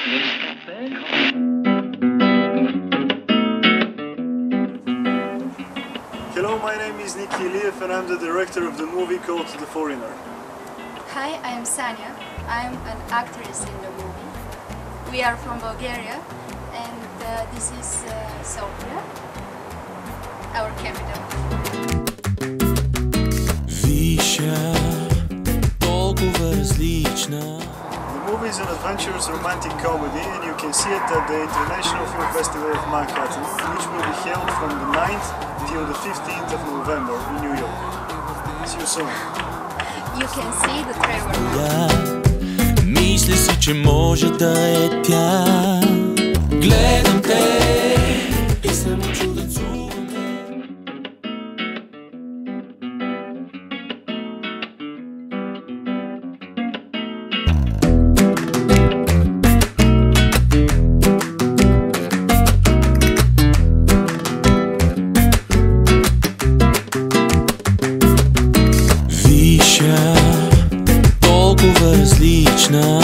Hello, my name is Niki Iliev and I'm the director of the movie called The Foreigner. Hi, I am Sanya. I'm an actress in the movie. We are from Bulgaria and this is Sofia, our capital. The movie is an adventurous romantic comedy and you can see it at the International Film Festival of Manhattan, which will be held from the 9th till the 15th of November in New York. See you soon. You can see the trailer. Мисля си, че може да е тя. Гледам те и съм очуден. Виша, толкова различна,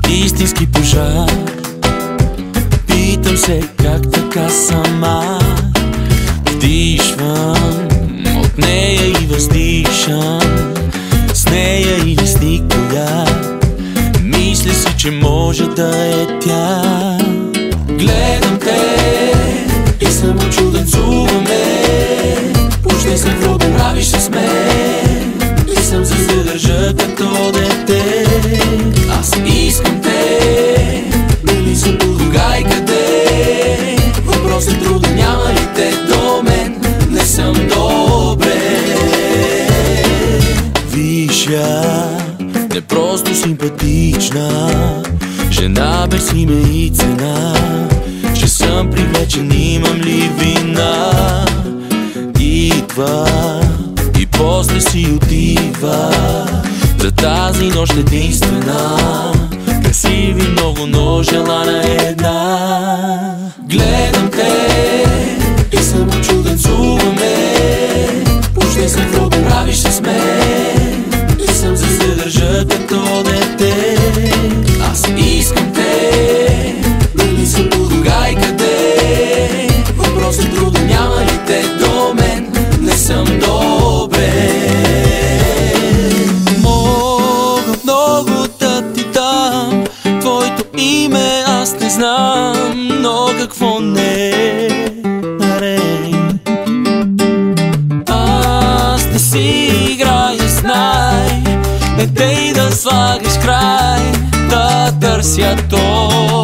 истински пожар. Питам се как така сама вдишвам от нея и въздишам с нея или с никоя. Мисля си, че може да е тя. Гледам те и съм очуден, цуваме. Почти съм влюбен, правиш се с мен и съм се задържа като дете. Аз искам те, били съм кога и къде. Въпрос е труден, няма ли те до мен, не съм добре. Виша, не просто симпатична жена без име и цена. Ще съм привлечен, имам ли вина? Идва и после си отива за тази нощ единствена. Красиви много, но желана една. Гледам те и съм очуден, цуваме. Почти съм влюбен, правиш се с мен и съм се задържа като дете. Аз искам те, били съм кога и къде. Въпрос е труден, няма ли те до мен, не съм добре. Мога много да ти дам твоето име, аз не знам, но какво не наред. Аз не си играя, знай, не дей да слагаш край, да търся то.